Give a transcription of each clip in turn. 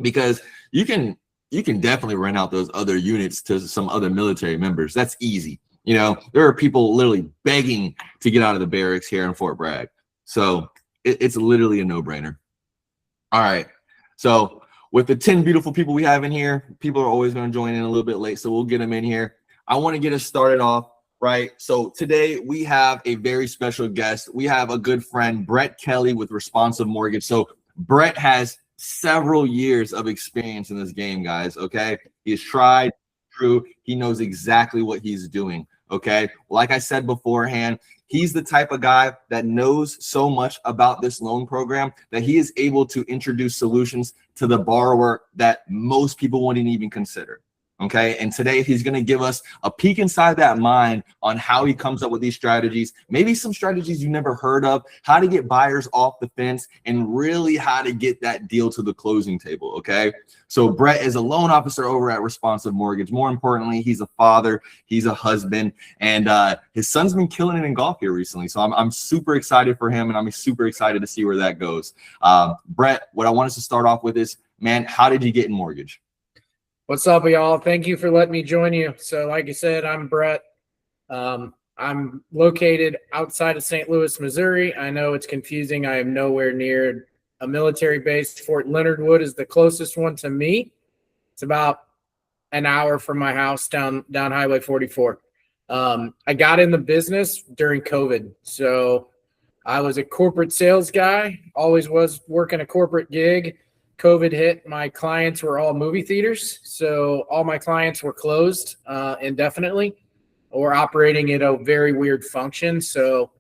because you can definitely rent out those other units to some other military members. That's easy. You know, there are people literally begging to get out of the barracks here in Fort Bragg. So it's literally a no-brainer. All right. So with the 10 beautiful people we have in here, people are always going to join in a little bit late, so we'll get them in here. I want to get us started off, right? So today we have a very special guest. We have a good friend, Brett Kelley with Responsive Mortgage. So Brett has several years of experience in this game, guys, okay? He's tried, true. He knows exactly what he's doing, okay? Like I said beforehand, he's the type of guy that knows so much about this loan program that he is able to introduce solutions to the borrower that most people wouldn't even consider. Okay. And today he's going to give us a peek inside that mind on how he comes up with these strategies, maybe some strategies you never heard of, how to get buyers off the fence, and really how to get that deal to the closing table. Okay. So Brett is a loan officer over at Responsive Mortgage. More importantly, he's a father, he's a husband, and his son's been killing it in golf here recently. So I'm super excited for him, and I'm super excited to see where that goes. Brett, what I want us to start off with is, man, how did you get in mortgage? What's up, y'all? Thank you for letting me join you. So like you said, I'm Brett. I'm located outside of St. Louis, Missouri. I know it's confusing. I am nowhere near a military base. Fort Leonard Wood is the closest one to me. It's about an hour from my house down Highway 44. I got in the business during COVID. So I was a corporate sales guy, always was working a corporate gig. COVID hit, my clients were all movie theaters. So all my clients were closed indefinitely or operating at a very weird function. So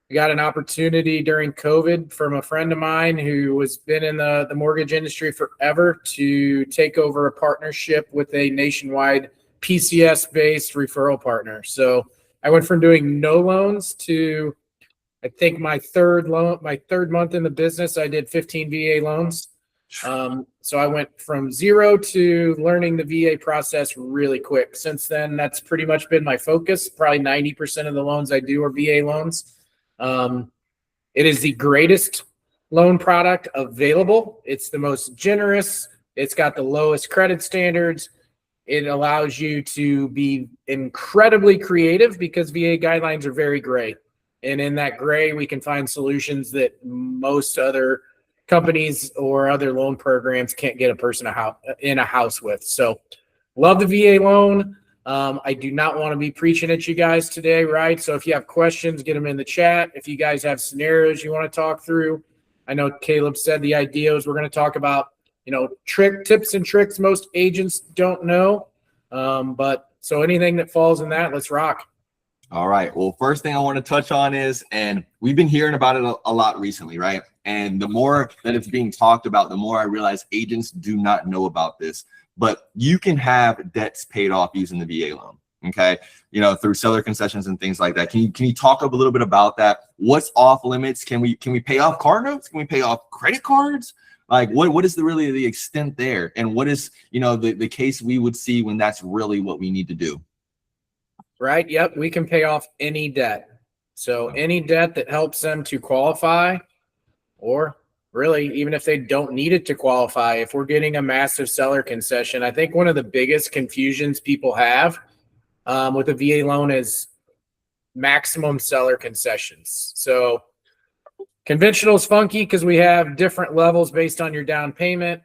I got an opportunity during COVID from a friend of mine who has been in the mortgage industry forever to take over a partnership with a nationwide PCS-based referral partner. So I went from doing no loans to, I think my third month in the business, I did 15 VA loans. So I went from zero to learning the VA process really quick. Since then, that's pretty much been my focus. Probably 90% of the loans I do are VA loans. It is the greatest loan product available. It's the most generous. It's got the lowest credit standards. It allows you to be incredibly creative because VA guidelines are very gray. And in that gray, we can find solutions that most other companies or other loan programs can't get a person in a house with. So love the VA loan. I do not want to be preaching at you guys today, right? So if you have questions, get them in the chat. If you guys have scenarios you want to talk through, I know Caleb said the idea is we're going to talk about, tips and tricks most agents don't know. But so anything that falls in that, let's rock. All right. Well, first thing I want to touch on is, and we've been hearing about it a lot recently, right? And the more that it's being talked about, the more I realize agents do not know about this. But you can have debts paid off using the VA loan, okay? Through seller concessions and things like that. Can you talk a little bit about that? What's off limits? Can we pay off car notes? Can we pay off credit cards? Like what is really the extent there? And what is the case we would see when that's really what we need to do? Right. Yep. We can pay off any debt. So any debt that helps them to qualify, or really even if they don't need it to qualify, if we're getting a massive seller concession, I think one of the biggest confusions people have with a VA loan is maximum seller concessions. So conventional is funky because we have different levels based on your down payment,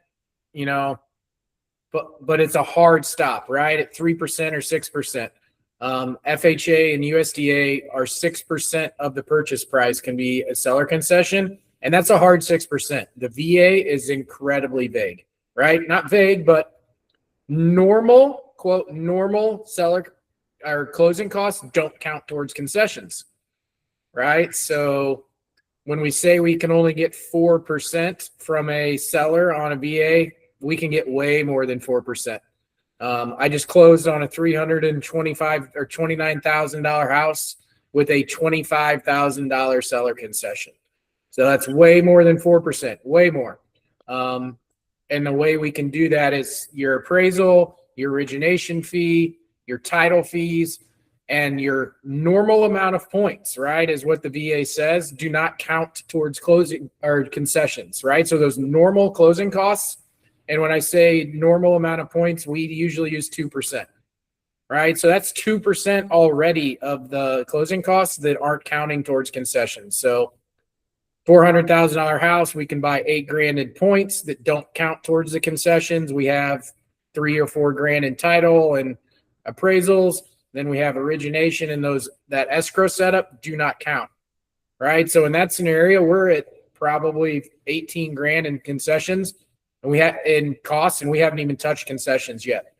but it's a hard stop, right? At 3% or 6%. FHA and USDA are 6% of the purchase price can be a seller concession, and that's a hard 6%. The VA is incredibly vague, right? Not vague, but normal, quote, normal seller or closing costs don't count towards concessions, right? So when we say we can only get 4% from a seller on a VA, we can get way more than 4%. I just closed on a $325,000 or $29,000 house with a $25,000 seller concession. So that's way more than 4%, way more. And the way we can do that is your appraisal, your origination fee, your title fees, and your normal amount of points, right, is what the VA says, do not count towards closing or concessions, right? So those normal closing costs And when I say normal amount of points, we usually use 2%, right? So that's 2% already of the closing costs that aren't counting towards concessions. So $400,000 house, we can buy $8,000 in points that don't count towards the concessions. We have $3 or $4,000 in title and appraisals. Then we have origination, and that escrow setup do not count, right? So in that scenario, we're at probably $18,000 in concessions, and we have in costs, and we haven't even touched concessions yet.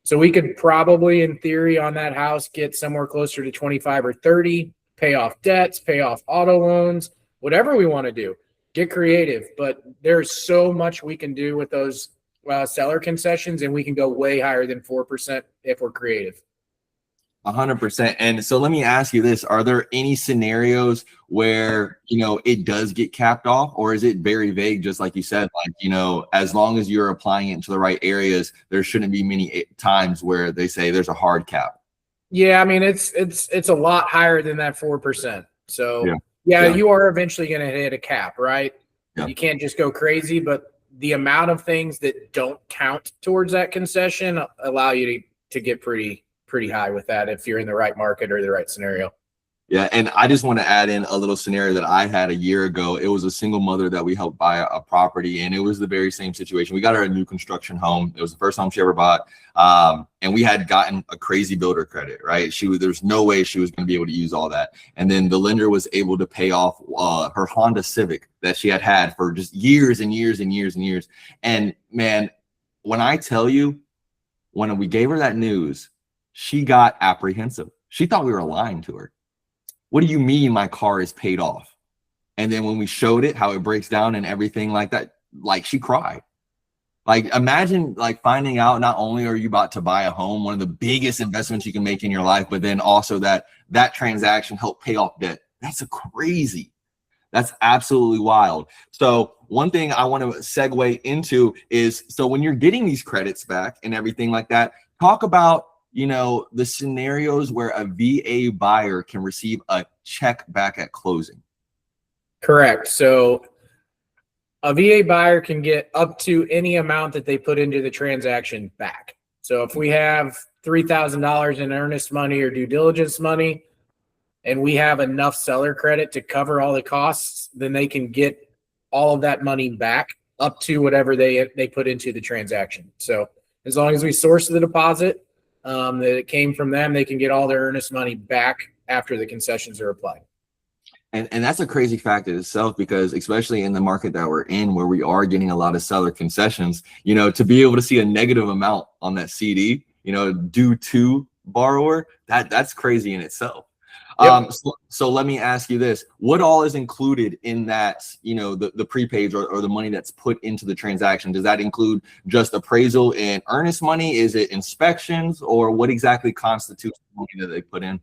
So we could probably, in theory, on that house, get somewhere closer to 25 or 30, pay off debts, pay off auto loans, whatever we want to do. Get creative, but there's so much we can do with those seller concessions, and we can go way higher than 4% if we're creative. 100%. And so let me ask you this. Are there any scenarios where, it does get capped off, or is it very vague? Just like you said, like, as long as you're applying it to the right areas, there shouldn't be many times where they say there's a hard cap. Yeah. I mean, it's a lot higher than that 4%. So yeah. You are eventually going to hit a cap, right? Yeah. You can't just go crazy, but the amount of things that don't count towards that concession allow you to get pretty high with that if you're in the right market or the right scenario. Yeah. And I just want to add in a little scenario that I had a year ago. It was a single mother that we helped buy a property, and it was the very same situation. We got her a new construction home. It was the first home she ever bought. And we had gotten a crazy builder credit, right? There's no way she was going to be able to use all that. And then the lender was able to pay off her Honda Civic that she had for just years and years and years and years. And man, when I tell you, when we gave her that news, she got apprehensive. She thought we were lying to her. What do you mean my car is paid off? And then when we showed it, how it breaks down and everything like that, like she cried. Like imagine like finding out not only are you about to buy a home, one of the biggest investments you can make in your life, but then also that transaction helped pay off debt. That's crazy. That's absolutely wild. So one thing I want to segue into is, so when you're getting these credits back and everything like that, talk about the scenarios where a VA buyer can receive a check back at closing. Correct. So a VA buyer can get up to any amount that they put into the transaction back. So if we have $3,000 in earnest money or due diligence money, and we have enough seller credit to cover all the costs, then they can get all of that money back up to whatever they put into the transaction. So as long as we source the deposit, that it came from them, they can get all their earnest money back after the concessions are applied. And that's a crazy fact in itself, because especially in the market that we're in, where we are getting a lot of seller concessions, to be able to see a negative amount on that CD, due to borrower, that's crazy in itself. Yep. So let me ask you this: what all is included in that, the prepaid or the money that's put into the transaction? Does that include just appraisal and earnest money? Is it inspections, or what exactly constitutes the money that they put in?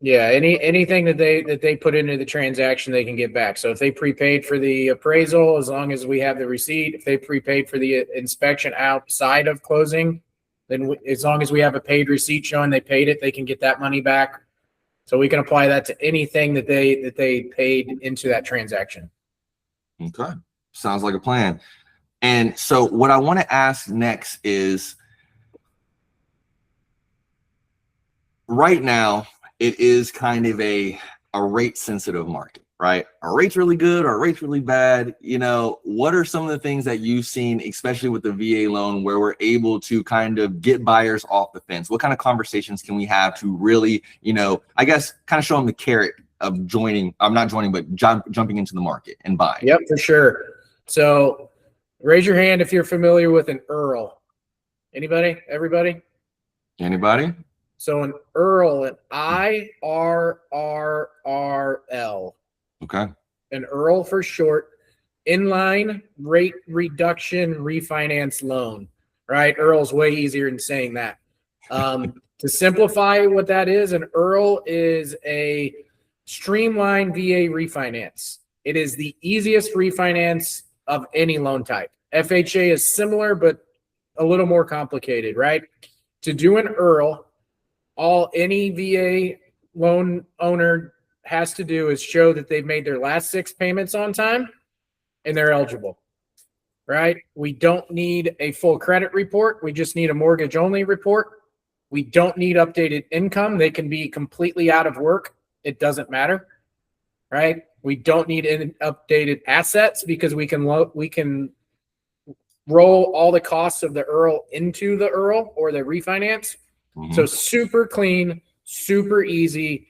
Yeah, anything that they put into the transaction, they can get back. So if they prepaid for the appraisal, as long as we have the receipt, if they prepaid for the inspection outside of closing, then as long as we have a paid receipt showing they paid it, they can get that money back. So we can apply that to anything that they paid into that transaction. Okay. Sounds like a plan. And so what I want to ask next is, right now, it is kind of a rate sensitive market, right? Are rates really good? Are rates really bad? What are some of the things that you've seen, especially with the VA loan, where we're able to kind of get buyers off the fence? What kind of conversations can we have to really, I guess, kind of show them the carrot of joining? I'm not joining, but jumping into the market and buying. Yep, for sure. So raise your hand if you're familiar with an Earl. Anybody? Everybody? Anybody? So an Earl, an IRRRL. Okay. An Earl for short, inline rate reduction refinance loan, right? Earl's way easier than saying that. To simplify what that is, an Earl is a streamlined VA refinance. It is the easiest refinance of any loan type. FHA is similar, but a little more complicated, right? To do an Earl, any VA loan owner has to do is show that they've made their last 6 payments on time and they're eligible. right? We don't need a full credit report. We just need a mortgage only report. We don't need updated income. They can be completely out of work. It doesn't matter, right? We don't need updated assets because we can roll all the costs of the Earl into the Earl or the refinance. So super clean, super easy.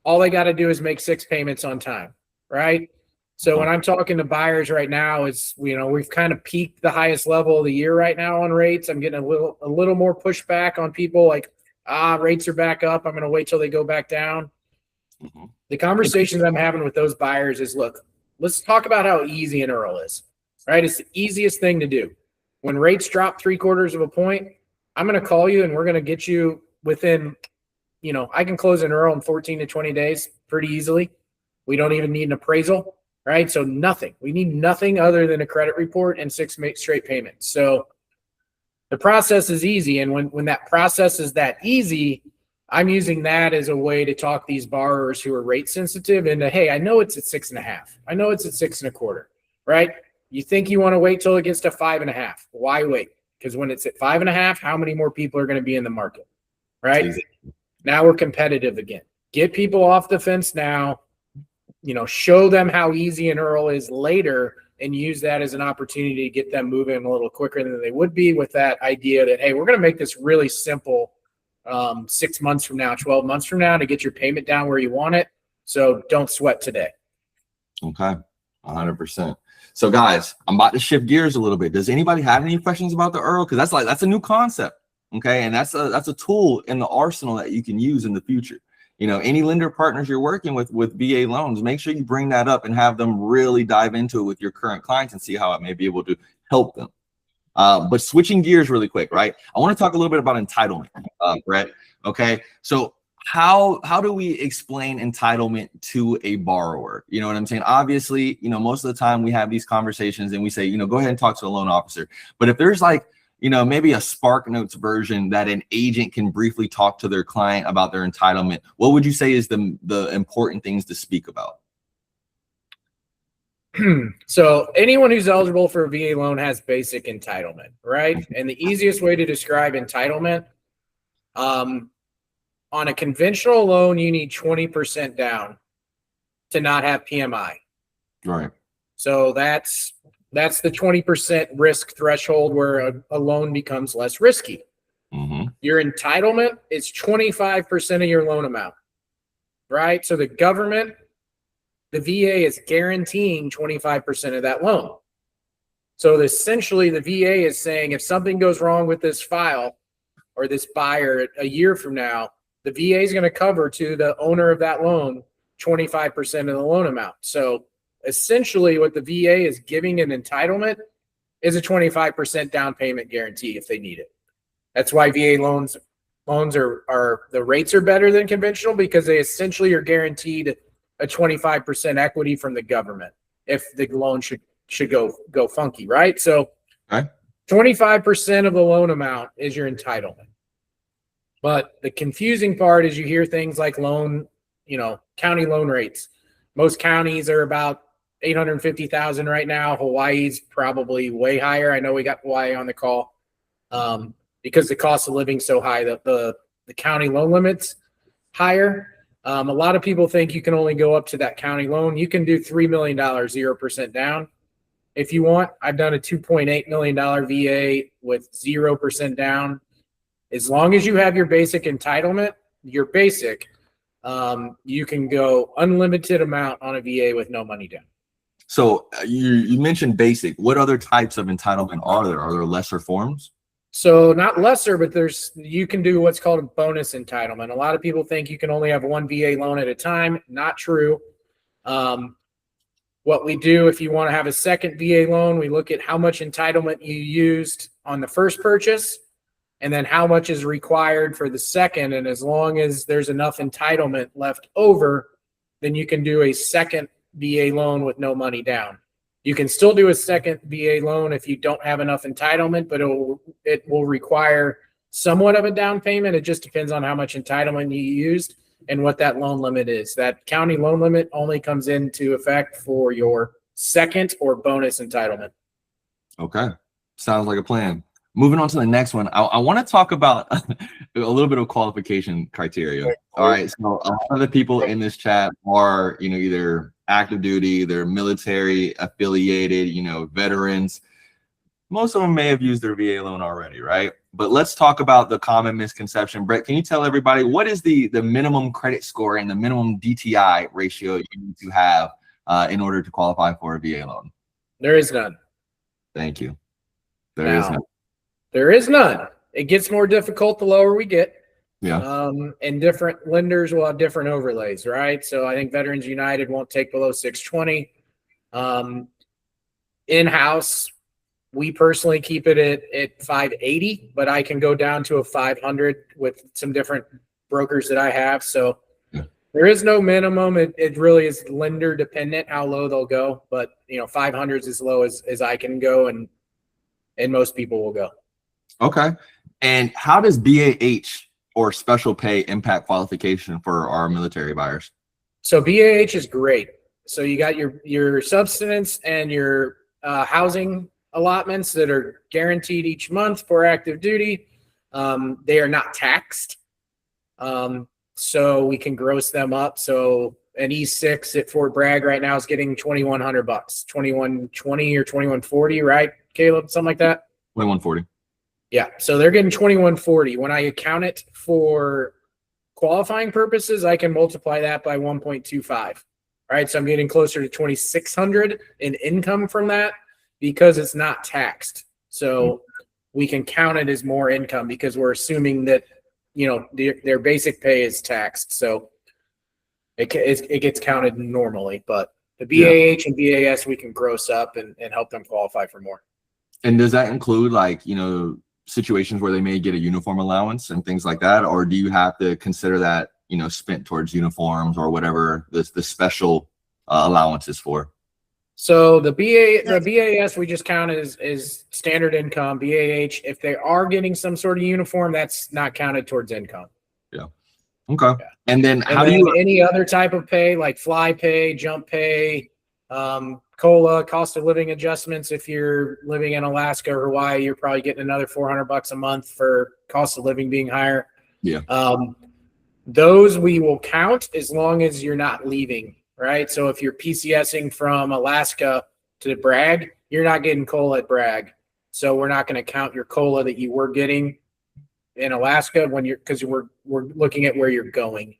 All they got to do is make 6 payments on time, right? So when I'm talking to buyers right now, is we've kind of peaked the highest level of the year right now on rates. I'm getting a little more pushback on people like, rates are back up. I'm going to wait till they go back down. The conversations I'm having with those buyers is, look, let's talk about how easy an Earl is, right? It's the easiest thing to do. When rates drop 3/4 of a point, I'm going to call you and we're going to get you within, I can close an Earl in 14 to 20 days pretty easily. We don't even need an appraisal, right? So nothing. We need nothing other than a credit report and 6 straight payments. So the process is easy. And when that process is that easy, I'm using that as a way to talk these borrowers who are rate sensitive into, hey, I know it's at 6.5. I know it's at 6.25, right? You think you want to wait till it gets to 5.5. Why wait? Because when it's at 5.5, how many more people are going to be in the market, right? Now we're competitive again. Get people off the fence now, show them how easy an Earl is later and use that as an opportunity to get them moving a little quicker than they would be with that idea that, hey, we're going to make this really simple 6 months from now, 12 months from now to get your payment down where you want it. So don't sweat today. Okay. 100%. So guys, I'm about to shift gears a little bit. Does anybody have any questions about the Earl? Because that's a new concept. Okay. And that's a tool in the arsenal that you can use in the future. Any lender partners you're working with VA loans, make sure you bring that up and have them really dive into it with your current clients and see how it may be able to help them. But switching gears really quick, right? I want to talk a little bit about entitlement, Brett. Okay. So how do we explain entitlement to a borrower? You know what I'm saying? Obviously, most of the time we have these conversations and we say, go ahead and talk to a loan officer. But if there's maybe a Spark Notes version that an agent can briefly talk to their client about their entitlement, what would you say is the important things to speak about? So anyone who's eligible for a VA loan has basic entitlement, right? And the easiest way to describe entitlement, on a conventional loan, you need 20% down to not have PMI. Right. So that's the 20% risk threshold where a loan becomes less risky. Your entitlement is 25% of your loan amount, right? So the government, the VA is guaranteeing 25% of that loan. So essentially the VA is saying if something goes wrong with this file or this buyer a year from now, the VA is going to cover to the owner of that loan 25% of the loan amount. So essentially what the VA is giving an entitlement is a 25% down payment guarantee if they need it. That's why VA loans are the rates are better than conventional, because they essentially are guaranteed a 25% equity from the government if the loan should go funky, right? So 25% of the loan amount is your entitlement. But the confusing part is you hear things like county loan rates. Most counties are about $850,000 right now. Hawaii's probably way higher. I know we got Hawaii on the call because the cost of living so high that the county loan limit's higher. A lot of people think you can only go up to that county loan. You can do $3 million, 0% down if you want. I've done a $2.8 million VA with 0% down. As long as you have your basic entitlement, you can go unlimited amount on a VA with no money down. So you mentioned basic. What other types of entitlement are there? Are there lesser forms? So not lesser, but you can do what's called a bonus entitlement. A lot of people think you can only have one VA loan at a time. Not true. What we do, if you want to have a second VA loan, we look at how much entitlement you used on the first purchase and then how much is required for the second. And as long as there's enough entitlement left over, then you can do a second VA loan with no money down. You can still do a second VA loan if you don't have enough entitlement, but it will require somewhat of a down payment. It just depends on how much entitlement you used and what that loan limit is. That county loan limit only comes into effect for your second or bonus entitlement. Okay. Sounds like a plan. Moving on to the next one. I want to talk about a little bit of qualification criteria. All right. So a lot of the people in this chat are, either active duty, they're military affiliated, veterans. Most of them may have used their VA loan already, right? But let's talk about the common misconception. Brett, can you tell everybody what is the minimum credit score and the minimum DTI ratio you need to have in order to qualify for a VA loan? There is none. Thank you. There is none. There is none. It gets more difficult the lower we get. Yeah. And different lenders will have different overlays, right? So I think Veterans United won't take below 620. In-house, we personally keep it at 580, but I can go down to a 500 with some different brokers that I have. So there is no minimum. It really is lender dependent how low they'll go. But 500 is as low as I can go, and most people will go. Okay. And how does BAH or special pay impact qualification for our military buyers? So BAH is great. So you got your subsistence and your housing allotments that are guaranteed each month for active duty. They are not taxed. So we can gross them up. So an E6 at Fort Bragg right now is getting $2,100, $2,120 or $2,140, right, Caleb? Something like that. $2,140. Yeah. So they're getting $2,140. When I account it for qualifying purposes, I can multiply that by 1.25. All right. So I'm getting closer to $2,600 in income from that because it's not taxed. So we can count it as more income because we're assuming that, their basic pay is taxed. So it gets counted normally, but the BAH and BAS, we can gross up and help them qualify for more. And does that include situations where they may get a uniform allowance and things like that? Or do you have to consider that, spent towards uniforms or whatever the special allowance is for? So the BAS, we just count as standard income. BAH, if they are getting some sort of uniform, that's not counted towards income. Yeah. Okay. Yeah. And then any other type of pay, like fly pay, jump pay, COLA, cost of living adjustments. If you're living in Alaska or Hawaii, you're probably getting another $400 a month for cost of living being higher. Yeah. Those we will count as long as you're not leaving, right? So if you're PCSing from Alaska to Bragg, you're not getting COLA at Bragg. So we're not going to count your COLA that you were getting in Alaska because we're looking at where you're going.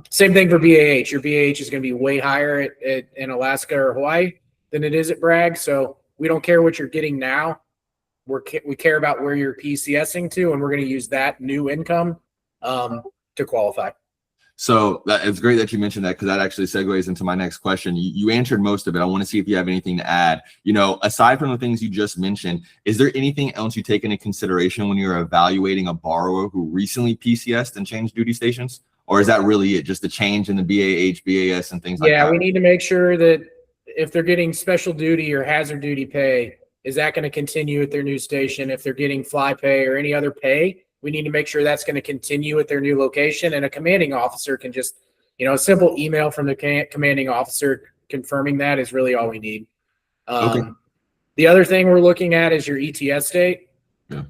Same thing for BAH. Your BAH is going to be way higher in Alaska or Hawaii than it is at Bragg. So we don't care what you're getting now. We care about where you're PCSing to, and we're going to use that new income to qualify. So it's great that you mentioned that, because that actually segues into my next question. You answered most of it. I want to see if you have anything to add. Aside from the things you just mentioned, is there anything else you take into consideration when you're evaluating a borrower who recently PCSed and changed duty stations? Or is that really it, just the change in the BAH, BAS, and things like that? Yeah, we need to make sure that if they're getting special duty or hazard duty pay, is that going to continue at their new station? If they're getting fly pay or any other pay, we need to make sure that's going to continue at their new location. And a commanding officer can just, a simple email from the commanding officer confirming that is really all we need. Okay. The other thing we're looking at is your ETS date,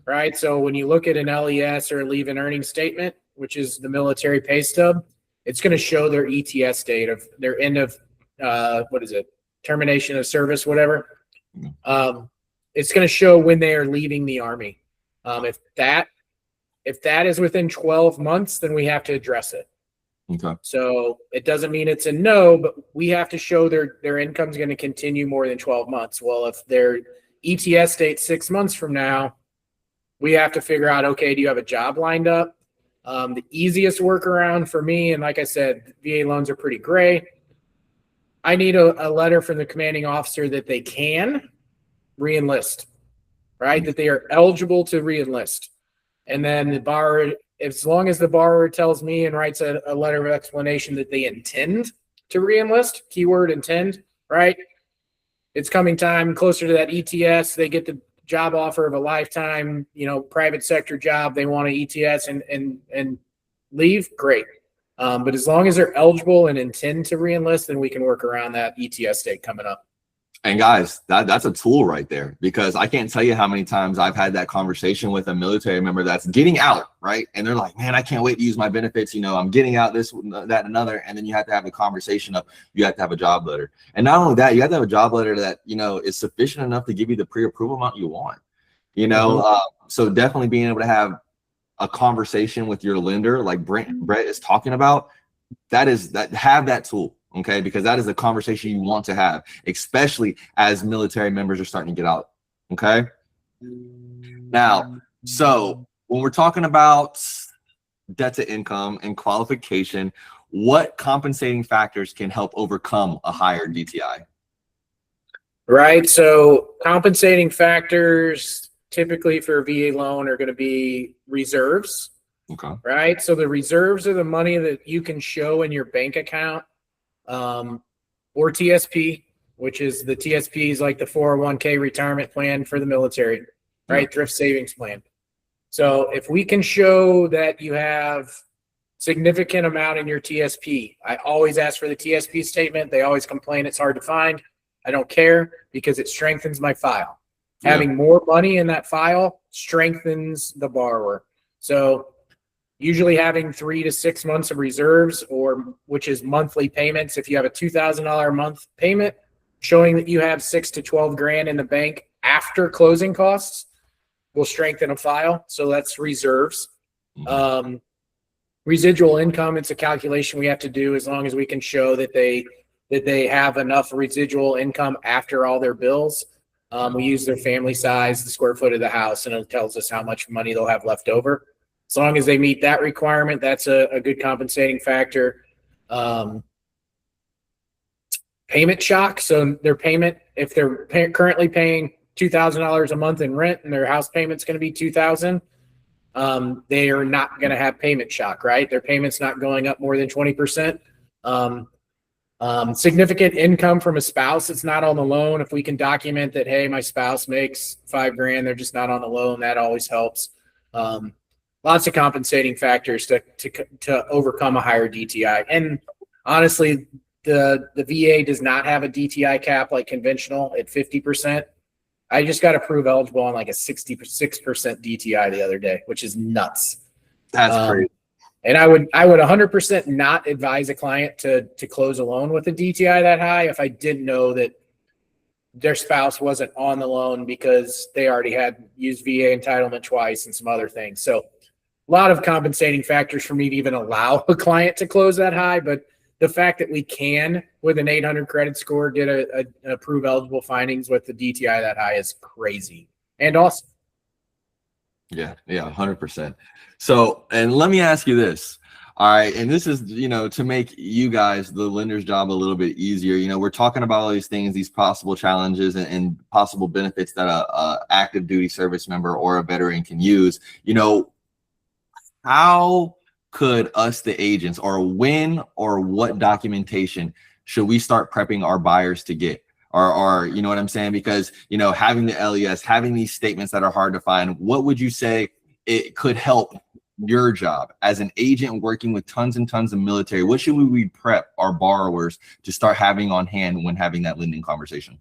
right? So when you look at an LES or a leave and earnings statement, which is the military pay stub, it's going to show their ETS date of their end of, termination of service, whatever. It's going to show when they are leaving the Army. If that is within 12 months, then we have to address it. Okay. So it doesn't mean it's a no, but we have to show their income is going to continue more than 12 months. Well, if their ETS date 6 months from now, we have to figure out, okay, do you have a job lined up? The easiest workaround for me, and like I said, VA loans are pretty gray. I need a letter from the commanding officer that they can re-enlist, right? That they are eligible to re-enlist. And then the borrower, as long as the borrower tells me and writes a letter of explanation that they intend to re-enlist, keyword intend, right? It's coming time closer to that ETS. They get the job offer of a lifetime, private sector job. They want an ETS and leave. Great. But as long as they're eligible and intend to re-enlist, then we can work around that ETS date coming up. And guys, that's a tool right there, because I can't tell you how many times I've had that conversation with a military member that's getting out, right? And they're like, man, I can't wait to use my benefits. I'm getting out this, that, and another. And then you have to have a conversation of, you have to have a job letter. And not only that, you have to have a job letter that, is sufficient enough to give you the pre-approval amount you want, so definitely being able to have a conversation with your lender, like Brett is talking about, have that tool. Okay, because that is a conversation you want to have, especially as military members are starting to get out. Okay. Now, so when we're talking about debt to income and qualification, what compensating factors can help overcome a higher DTI? Right. So compensating factors typically for a VA loan are going to be reserves. Okay. Right. So the reserves are the money that you can show in your bank account. Or TSP, which is the TSP is like the 401k retirement plan for the military, right? Yeah. Thrift savings plan. So if we can show that you have significant amount in your TSP, I always ask for the TSP statement. They always complain it's hard to find. I don't care, because it strengthens my file. Yeah. Having more money in that file strengthens the borrower. So usually having 3 to 6 months of reserves, which is monthly payments. If you have a $2,000 a month payment, showing that you have 6 to 12 grand in the bank after closing costs will strengthen a file. So that's reserves. Residual income, it's a calculation we have to do as long as we can show that they have enough residual income after all their bills. We use their family size, the square foot of the house, and it tells us how much money they'll have left over. As long as they meet that requirement, that's a good compensating factor. Payment shock. So their payment, if they're currently paying $2,000 a month in rent and their house payment's going to be $2,000, they are not going to have payment shock, right? Their payment's not going up more than 20%. Significant income from a spouse that's not on the loan. If we can document that, hey, my spouse makes $5 grand, they're just not on the loan, that always helps. Lots of compensating factors to overcome a higher DTI. And honestly, the VA does not have a DTI cap like conventional at 50%. I just got approved eligible on like a 66% DTI the other day, which is nuts. That's crazy. And I would 100% not advise a client to close a loan with a DTI that high if I didn't know that their spouse wasn't on the loan because they already had used VA entitlement twice and some other things. So a lot of compensating factors for me to even allow a client to close that high. But the fact that we can, with an 800 credit score, get an approved eligible findings with the DTI that high is crazy and awesome. Yeah, 100%. So, and let me ask you this. All right. And this is, to make you guys, the lender's job a little bit easier. We're talking about all these things, these possible challenges and possible benefits that a active duty service member or a veteran can use. How could us, the agents, or when or what documentation should we start prepping our buyers to get? Or you know what I'm saying? Because, having the LES, having these statements that are hard to find, what would you say it could help your job as an agent working with tons and tons of military? What should we prep our borrowers to start having on hand when having that lending conversation?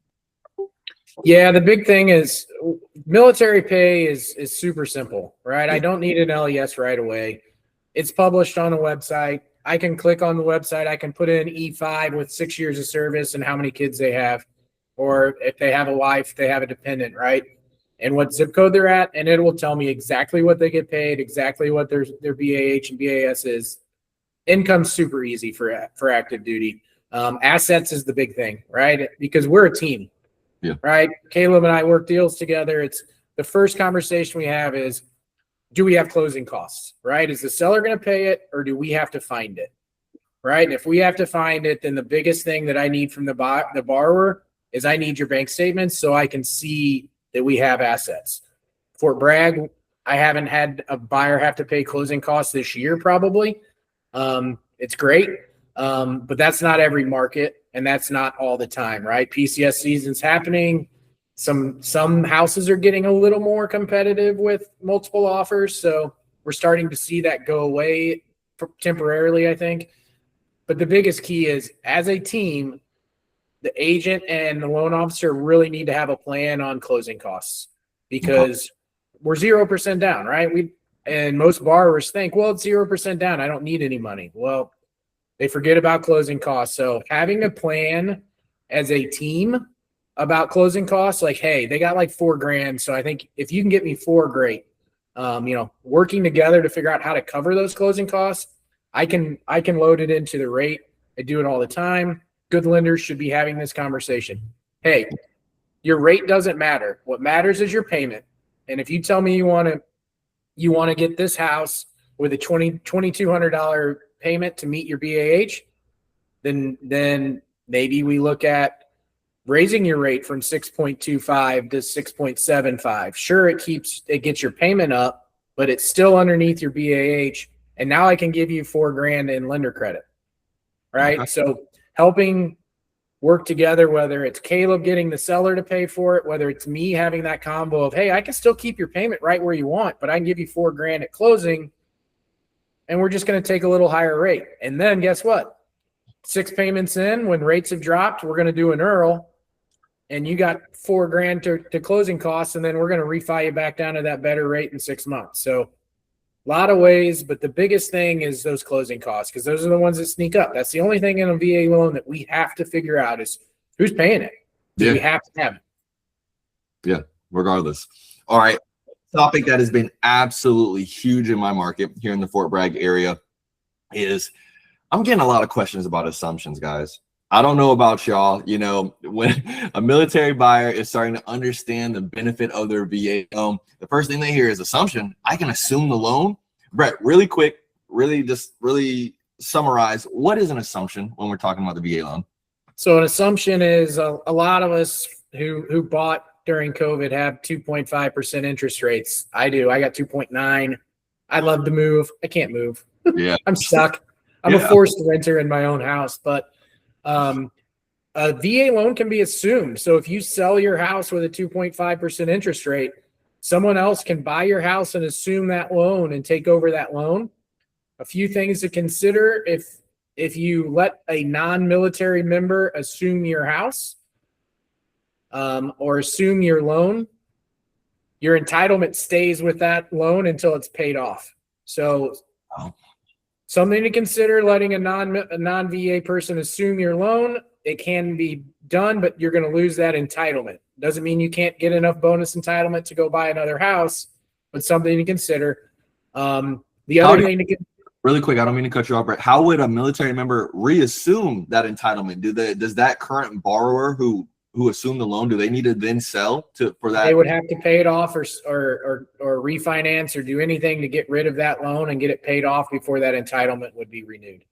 Yeah, the big thing is military pay is super simple, right? I don't need an LES right away. It's published on the website. I can click on the website. I can put in E5 with 6 years of service and how many kids they have, or if they have a wife, they have a dependent, right? And what zip code they're at, and it will tell me exactly what they get paid, exactly what their BAH and BAS is. Income's super easy for active duty. Assets is the big thing, right? Because we're a team. Yeah. Right. Caleb and I work deals together. It's the first conversation we have is, do we have closing costs? Right. Is the seller going to pay it, or do we have to find it? Right. And if we have to find it, then the biggest thing that I need from the borrower is I need your bank statements so I can see that we have assets. Fort Bragg, I haven't had a buyer have to pay closing costs this year, probably. It's great. But that's not every market. And that's not all the time, right? PCS season's happening. Some houses are getting a little more competitive with multiple offers. So we're starting to see that go away temporarily, I think. But the biggest key is, as a team, the agent and the loan officer really need to have a plan on closing costs, because we're 0% down, right? And most borrowers think, well, it's 0% down, I don't need any money. Well, they forget about closing costs. So having a plan as a team about closing costs, like, hey, they got like $4,000. So I think if you can get me 4, great. Working together to figure out how to cover those closing costs, I can load it into the rate. I do it all the time. Good lenders should be having this conversation. Hey, your rate doesn't matter. What matters is your payment. And if you tell me you want to get this house with a $2,200 payment to meet your BAH, then maybe we look at raising your rate from 6.25 to 6.75. Sure, it gets your payment up, but it's still underneath your BAH. And now I can give you $4,000 in lender credit, right? Okay. So helping work together, whether it's Caleb getting the seller to pay for it, whether it's me having that combo of, hey, I can still keep your payment right where you want, but I can give you $4,000 at closing, and we're just going to take a little higher rate. And then guess what? 6 payments in, when rates have dropped, we're going to do an Earl, and you got $4,000 to closing costs, and then we're going to refi you back down to that better rate in 6 months. So a lot of ways, but the biggest thing is those closing costs, because those are the ones that sneak up. That's the only thing in a VA loan that we have to figure out is who's paying it. Yeah. We have to have it. Yeah, regardless. All right. Topic that has been absolutely huge in my market here in the Fort Bragg area is I'm getting a lot of questions about assumptions, guys. I don't know about y'all. When a military buyer is starting to understand the benefit of their VA loan, the first thing they hear is assumption. I can assume the loan. Brett, really quick, really summarize, what is an assumption when we're talking about the VA loan? So an assumption is a lot of us who bought during COVID have 2.5% interest rates. I do. I got 2.9. I'd love to move. I can't move. Yeah. I'm stuck. I'm a forced renter in my own house, but a VA loan can be assumed. So if you sell your house with a 2.5% interest rate, someone else can buy your house and assume that loan and take over that loan. A few things to consider: if you let a non-military member assume your house or assume your loan, your entitlement stays with that loan until it's paid off. So something to consider, letting a non-VA person assume your loan. It can be done, but you're going to lose that entitlement. Doesn't mean you can't get enough bonus entitlement to go buy another house, but something to consider. Really quick, I don't mean to cut you off, Brett. How would a military member reassume that entitlement? Does that current borrower who assumed the loan, do they need to then sell for that? They would have to pay it off or refinance or do anything to get rid of that loan and get it paid off before that entitlement would be renewed.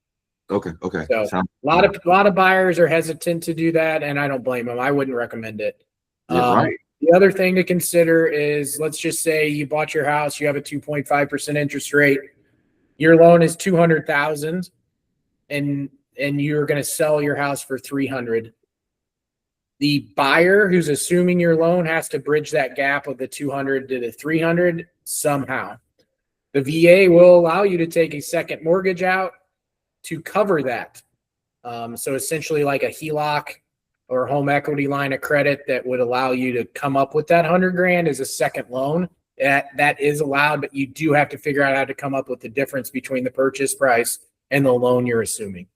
Okay. So a lot of buyers are hesitant to do that, and I don't blame them. I wouldn't recommend it. Yeah, right. The other thing to consider is, let's just say you bought your house, you have a 2.5% interest rate, your loan is $200,000, and you're going to sell your house for $300,000. The buyer who's assuming your loan has to bridge that gap of the 200 to the 300 somehow. The VA will allow you to take a second mortgage out to cover that. So essentially like a HELOC or home equity line of credit that would allow you to come up with that $100,000 as a second loan. That is allowed, but you do have to figure out how to come up with the difference between the purchase price and the loan you're assuming.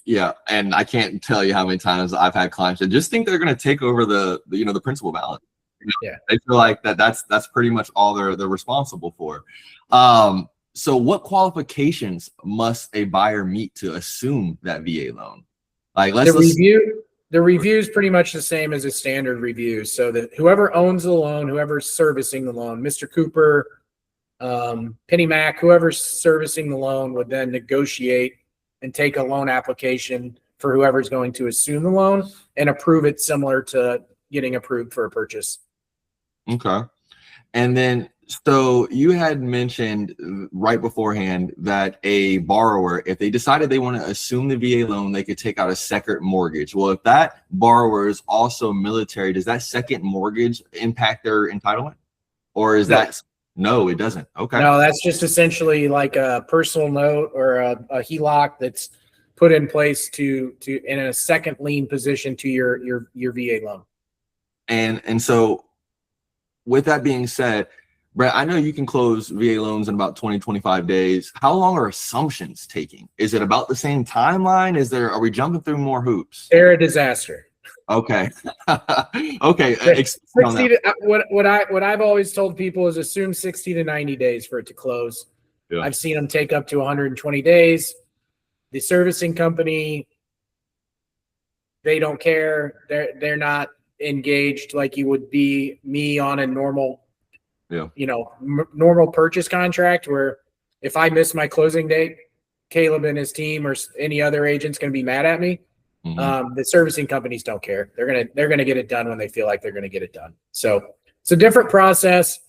Yeah, and I can't tell you how many times I've had clients that just think they're going to take over the principal balance. Yeah, they feel like that's pretty much all they're responsible for. So what qualifications must a buyer meet to assume that VA loan? Like the review is pretty much the same as a standard review. So that whoever owns the loan, whoever's servicing the loan, Mr. Cooper, Penny Mac, whoever's servicing the loan would then negotiate and take a loan application for whoever's going to assume the loan and approve it, similar to getting approved for a purchase. Okay. And then, so you had mentioned right beforehand that a borrower, if they decided they want to assume the VA loan, they could take out a second mortgage. Well, if that borrower is also military, does that second mortgage impact their entitlement? Or is that... No, it doesn't. Okay. No, that's just essentially like a personal note or a HELOC that's put in place to in a second lien position to your VA loan. And so with that being said, Brett, I know you can close VA loans in about 20, 25 days. How long are assumptions taking? Is it about the same timeline? Are we jumping through more hoops? They're a disaster. Okay. Okay. 60 to, what I've always told people is assume 60 to 90 days for it to close. Yeah. I've seen them take up to 120 days. The servicing company, they don't care. They're not engaged like you would be me on a normal, normal purchase contract, where if I miss my closing date, Caleb and his team or any other agent's going to be mad at me. The servicing companies don't care. They're gonna get it done when they feel like they're gonna get it done. So it's a different process,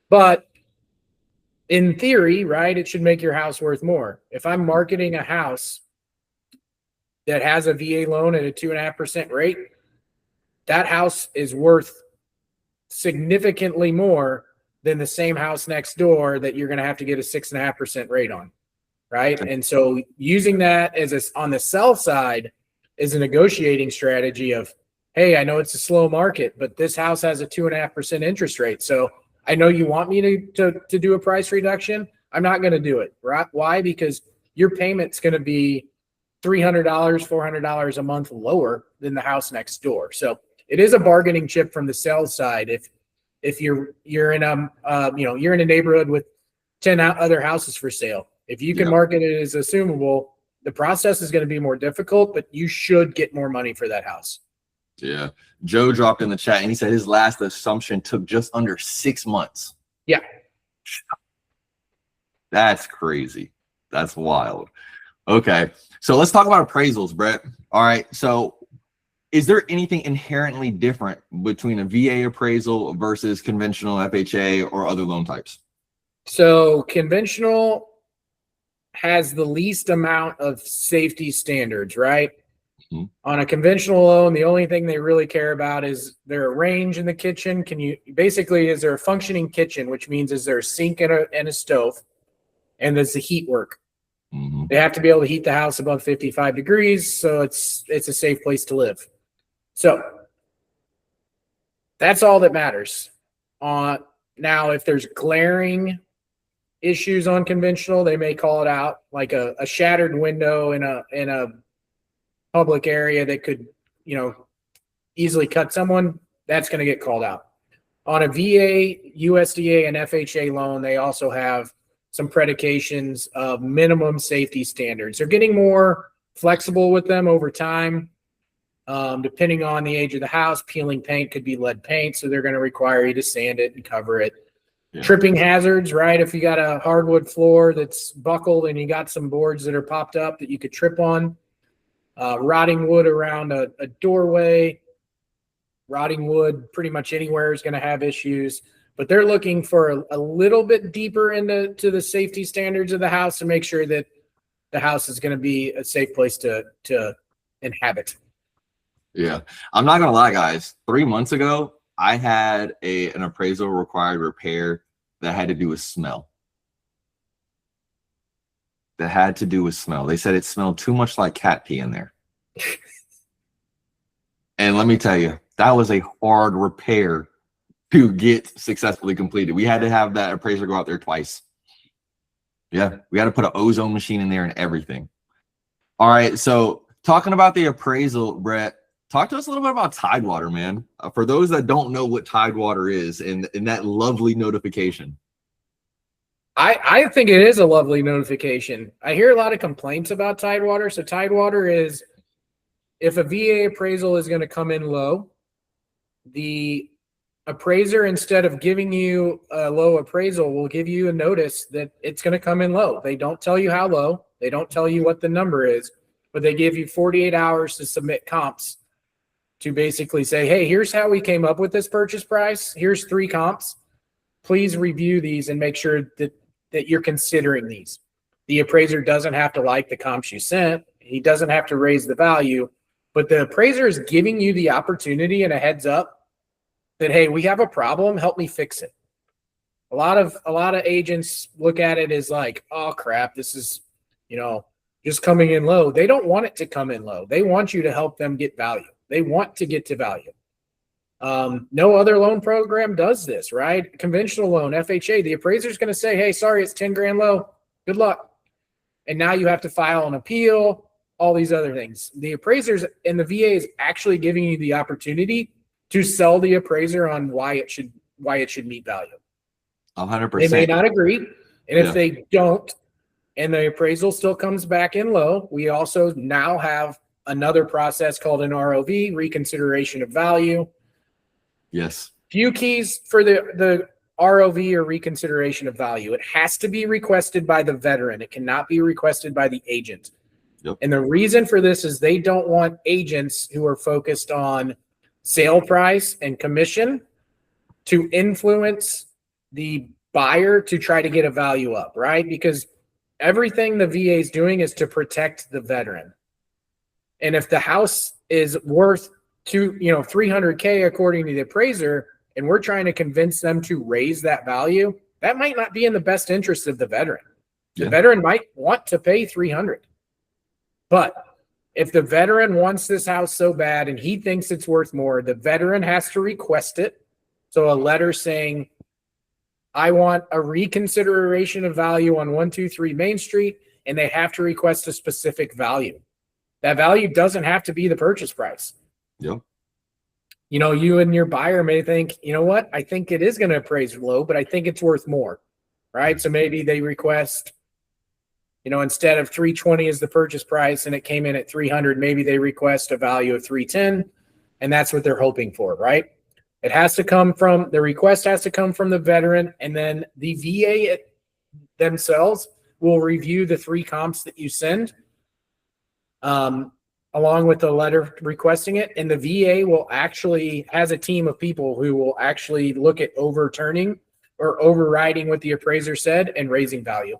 but in theory, right, it should make your house worth more. If I'm marketing a house that has a VA loan at a 2.5% rate, that house is worth significantly more than the same house next door that you're gonna have to get a 6.5% rate on, right? And so using that as on the sell side is a negotiating strategy of, hey, I know it's a slow market, but this house has a 2.5% interest rate. So I know you want me to do a price reduction. I'm not going to do it. Right? Why? Because your payment's going to be $300, $400 a month lower than the house next door. So it is a bargaining chip from the sales side. If you're in you're in a neighborhood with 10 other houses for sale, if you can market it as assumable, the process is going to be more difficult, but you should get more money for that house. Yeah. Joe dropped in the chat and he said his last assumption took just under 6 months. Yeah. That's crazy. That's wild. Okay. So let's talk about appraisals, Brett. All right. So is there anything inherently different between a VA appraisal versus conventional FHA or other loan types? So conventional has the least amount of safety standards, right? On a conventional loan, the only thing they really care about is there a range in the kitchen? Is there a functioning kitchen, which means is there a sink and a stove, and does the heat work? They have to be able to heat the house above 55 degrees, so it's a safe place to live. So that's all that matters. Now, if there's glaring issues on conventional, they may call it out, like a shattered window in a public area that could, easily cut someone. That's going to get called out. On a VA, USDA, and FHA loan, they also have some predications of minimum safety standards. They're getting more flexible with them over time, depending on the age of the house. Peeling paint could be lead paint, so they're going to require you to sand it and cover it. Yeah. Tripping hazards, right? If you got a hardwood floor that's buckled and you got some boards that are popped up that you could trip on, rotting wood around a doorway, rotting wood pretty much anywhere is going to have issues. But they're looking for a little bit deeper into the safety standards of the house to make sure that the house is going to be a safe place to inhabit. Yeah, I'm not gonna lie, guys. 3 months ago, I had an appraisal required repair that had to do with smell. They said it smelled too much like cat pee in there. And let me tell you, that was a hard repair to get successfully completed. We had to have that appraiser go out there twice. Yeah, we had to put an ozone machine in there and everything. All right, so talking about the appraisal, Brett, talk to us a little bit about Tidewater, man. For those that don't know what Tidewater is and that lovely notification. I think it is a lovely notification. I hear a lot of complaints about Tidewater. So Tidewater is, if a VA appraisal is going to come in low, the appraiser, instead of giving you a low appraisal, will give you a notice that it's going to come in low. They don't tell you how low. They don't tell you what the number is, but they give you 48 hours to submit comps to basically say, hey, here's how we came up with this purchase price. Here's 3 comps. Please review these and make sure that you're considering these. The appraiser doesn't have to like the comps you sent. He doesn't have to raise the value, but the appraiser is giving you the opportunity and a heads up that, hey, we have a problem. Help me fix it. A lot of agents look at it as like, oh crap, this is, just coming in low. They don't want it to come in low. They want you to help them get value. They want to get to value. No other loan program does this, right? Conventional loan, FHA, the appraiser's going to say, hey, sorry, it's 10 grand low. Good luck. And now you have to file an appeal, all these other things. The appraisers and the VA is actually giving you the opportunity to sell the appraiser on why it should meet value. 100%. They may not agree. And if they don't, and the appraisal still comes back in low, we also now have another process called an ROV, reconsideration of value. Yes. Few keys for the ROV or reconsideration of value. It has to be requested by the veteran. It cannot be requested by the agent. Yep. And the reason for this is they don't want agents who are focused on sale price and commission to influence the buyer to try to get a value up, right? Because everything the VA is doing is to protect the veteran. And if the house is worth $300K according to the appraiser, and we're trying to convince them to raise that value, that might not be in the best interest of the veteran. The veteran might want to pay 300. But if the veteran wants this house so bad and he thinks it's worth more, the veteran has to request it. So a letter saying, I want a reconsideration of value on 123 Main Street, and they have to request a specific value. That value doesn't have to be the purchase price. Yep. You and your buyer may think, you know what? I think it is going to appraise low, but I think it's worth more, right? So maybe they request, instead of 320 as the purchase price and it came in at 300, maybe they request a value of 310, and that's what they're hoping for, right? The request has to come from the veteran, and then the VA themselves will review the 3 comps that you send, along with the letter requesting it. And the VA has a team of people who will actually look at overturning or overriding what the appraiser said and raising value.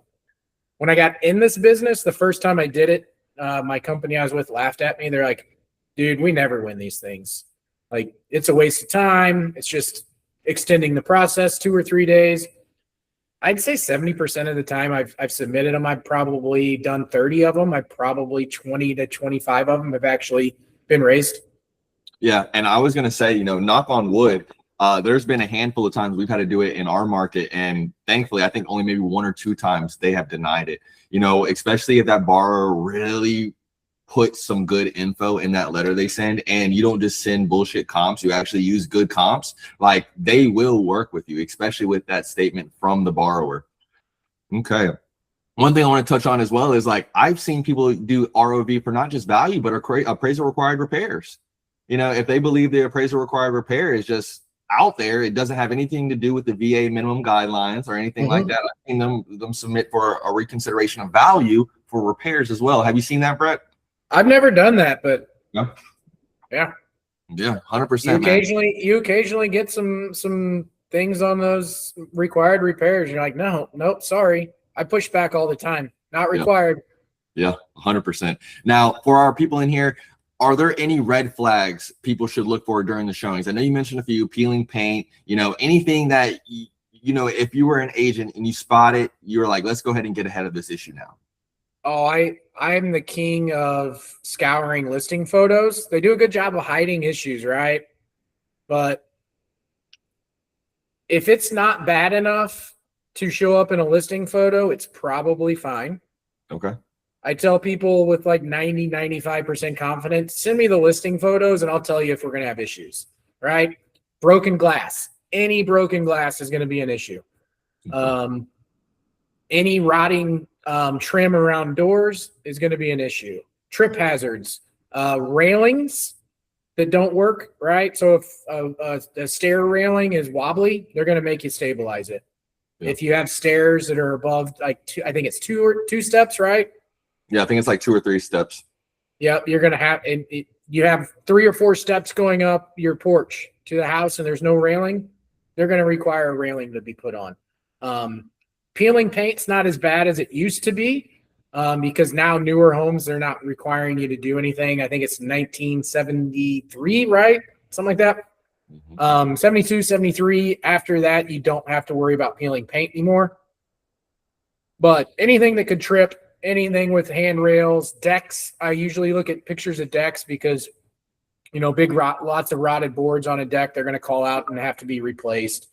When I got in this business, the first time I did it, my company I was with laughed at me. They're like, dude, we never win these things. Like, it's a waste of time. It's just extending the process 2 or 3 days. I'd say 70% of the time I've submitted them. I've probably done 30 of them. I've probably 20 to 25 of them have actually been raised. Yeah. And I was going to say, knock on wood, there's been a handful of times we've had to do it in our market. And thankfully, I think only maybe 1 or 2 times they have denied it, especially if that borrower really put some good info in that letter they send, and you don't just send bullshit comps, you actually use good comps, like they will work with you, especially with that statement from the borrower. Okay. One thing I want to touch on as well is, like, I've seen people do ROV for not just value, but appraisal required repairs. If they believe the appraisal required repair is just out there, it doesn't have anything to do with the VA minimum guidelines or anything like that. I've seen them submit for a reconsideration of value for repairs as well. Have you seen that, Brett? I've never done that, but yeah, 100%. You occasionally get some things on those required repairs. You're like, nope, sorry. I push back all the time. Not required. Yeah, 100%. Now, for our people in here, are there any red flags people should look for during the showings? I know you mentioned a few: peeling paint, anything that if you were an agent and you spot it, you're like, let's go ahead and get ahead of this issue now. Oh, I'm the king of scouring listing photos. They do a good job of hiding issues, right? But if it's not bad enough to show up in a listing photo, it's probably fine. Okay. I tell people with like 95% confidence, send me the listing photos and I'll tell you if we're going to have issues, right? Broken glass. Any broken glass is going to be an issue. Okay. Any rotting trim around doors is going to be an issue. Trip hazards, railings that don't work, right? So if a stair railing is wobbly, they're going to make you stabilize it. Yeah. If you have stairs that are above, like I think it's two steps, right? Yeah, I think it's like 2 or 3 steps. Yep, you're going to have, you have 3 or 4 steps going up your porch to the house and there's no railing, they're going to require a railing to be put on. Peeling paint's not as bad as it used to be, because now newer homes, they're not requiring you to do anything. I think it's 1973, right? Something like that. 72, 73. After that, you don't have to worry about peeling paint anymore. But anything that could trip anything with handrails, decks. I usually look at pictures of decks because, lots of rotted boards on a deck, they're going to call out and have to be replaced.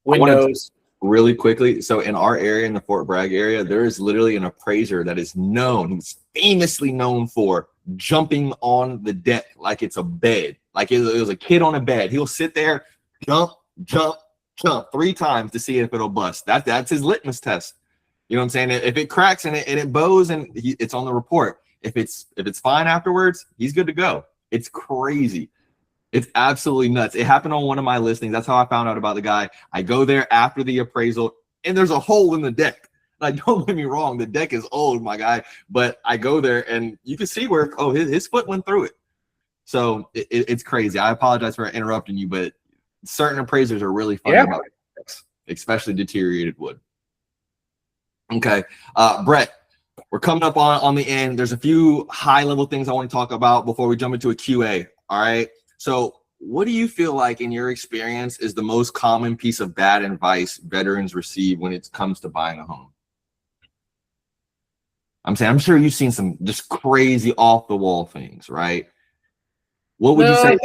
Windows. Really quickly. So in our area, in the Fort Bragg area, there is literally an appraiser that is known, he's famously known for jumping on the deck like it's a bed, like it was a kid on a bed. He'll sit there, jump 3 times to see if it'll bust. That's his litmus test. You know what I'm saying? If it cracks and it bows and it's on the report, if it's fine afterwards, he's good to go. It's crazy. It's absolutely nuts. It happened on one of my listings. That's how I found out about the guy. I go there after the appraisal, and there's a hole in the deck. Like, don't get me wrong, the deck is old, my guy. But I go there, and you can see where his foot went through it. So it's crazy. I apologize for interrupting you, but certain appraisers are really funny about decks, especially deteriorated wood. Okay, Brett, we're coming up on the end. There's a few high-level things I want to talk about before we jump into a QA. All right. So what do you feel like in your experience is the most common piece of bad advice veterans receive when it comes to buying a home? I'm sure you've seen some just crazy off the wall things, right? What would you say?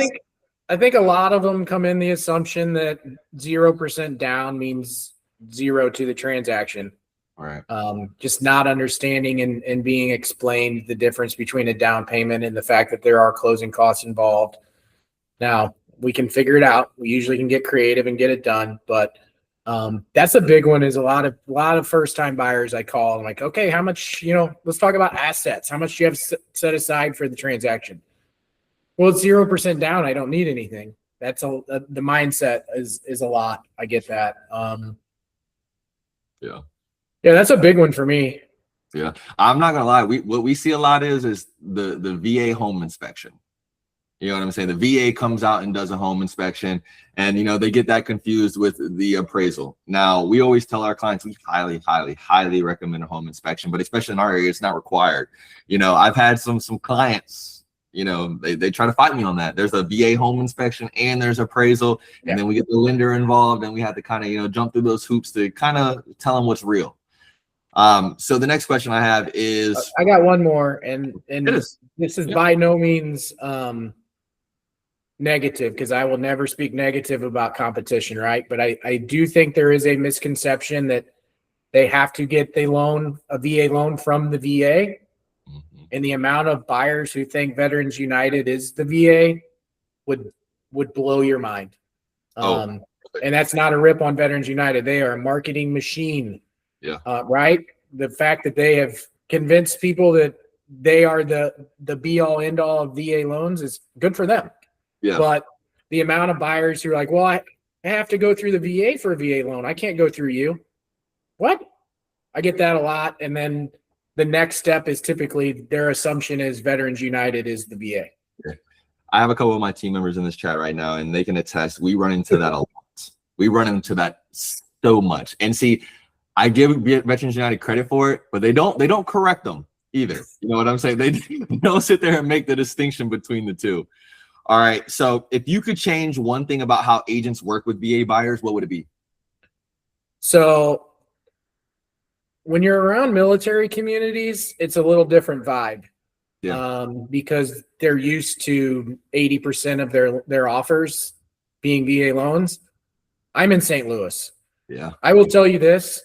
I think a lot of them come in the assumption that 0% down means 0 to the transaction. All right. Just not understanding and being explained the difference between a down payment and the fact that there are closing costs involved. Now, we can figure it out. We usually can get creative and get it done, but that's a big one. Is a lot of first-time buyers I call. I'm like, okay, how much? Let's talk about assets. How much do you have set aside for the transaction? Well, it's 0% down. I don't need anything. That's the mindset is a lot. I get that. Yeah, that's a big one for me. Yeah, I'm not gonna lie. What we see a lot is the VA home inspection. You know what I'm saying? The VA comes out and does a home inspection, and they get that confused with the appraisal. Now, we always tell our clients we highly, highly, highly recommend a home inspection, but especially in our area, it's not required. I've had some clients, they try to fight me on that. There's a VA home inspection and there's appraisal, and then we get the lender involved, and we have to kind of jump through those hoops to kind of tell them what's real. So the next question I have is, I got one more, and this is by no means negative, because I will never speak negative about competition, right? But I do think there is a misconception that they have to get a VA loan from the VA. Mm-hmm. And the amount of buyers who think Veterans United is the VA would blow your mind. And that's not a rip on Veterans United. They are a marketing machine. Yeah. Right. The fact that they have convinced people that they are the be all end all of VA loans is good for them. Yeah. But the amount of buyers who are like, well, I have to go through the VA for a VA loan. I can't go through you. What? I get that a lot. And then the next step is typically their assumption is Veterans United is the VA. Yeah. I have a couple of my team members in this chat right now, and they can attest. We run into that a lot. We run into that so much. And see, I give Veterans United credit for it, but they don't correct them either. You know what I'm saying? They don't sit there and make the distinction between the two. All right. So if you could change one thing about how agents work with VA buyers, what would it be? So when you're around military communities, it's a little different vibe. Yeah. Because they're used to 80% of their offers being VA loans. I'm in St. Louis. Yeah. I will tell you this.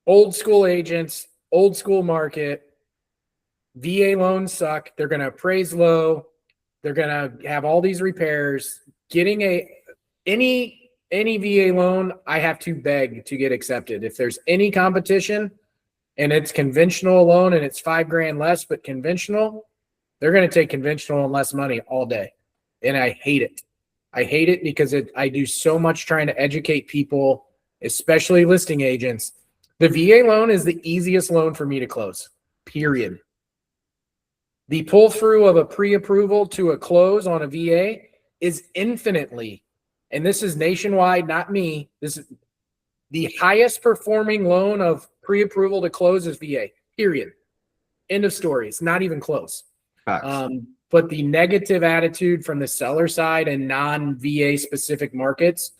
Old school agents, old school market, VA loans suck. They're going to appraise low. They're going to have all these repairs. Getting any VA loan, I have to beg to get accepted. If there's any competition and it's conventional loan and it's $5,000 less, but conventional, they're going to take conventional and less money all day. And I hate it. I hate it because I do so much trying to educate people, especially listing agents. The VA loan is the easiest loan for me to close, period. The pull through of a pre-approval to a close on a VA is infinitely, and this is nationwide, not me, this is the highest performing loan of pre-approval to close is VA, period. End of story. It's not even close. But the negative attitude from the seller side and non-VA specific markets,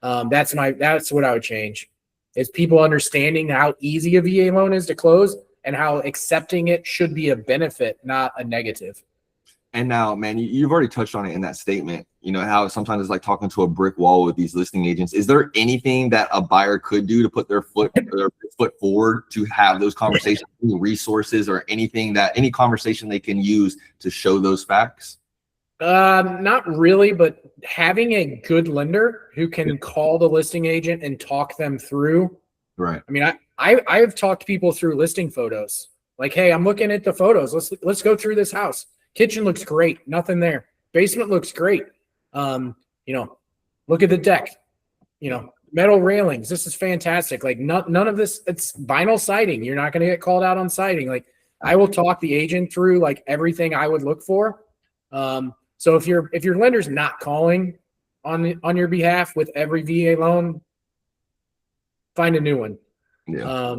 that's what I would change. is people understanding how easy a VA loan is to close and how accepting it should be a benefit, not a negative. And now, man, you've already touched on it in that statement, you know, how sometimes it's like talking to a brick wall with these listing agents. Is there anything that a buyer could do to put their foot forward to have those conversations, any resources or anything that any conversation they can use to show those facts? Not really, but having a good lender who can call the listing agent and talk them through. Right. I mean, I've talked people through listing photos. Like, hey, I'm looking at the photos. Let's go through this house. Kitchen looks great. Nothing there. Basement looks great. You know, look at the deck. You know, metal railings. This is fantastic. Like none of this. It's vinyl siding. You're not going to get called out on siding. Like I will talk the agent through like everything I would look for. So if your lender's not calling on your behalf with every VA loan, find a new one. Yeah.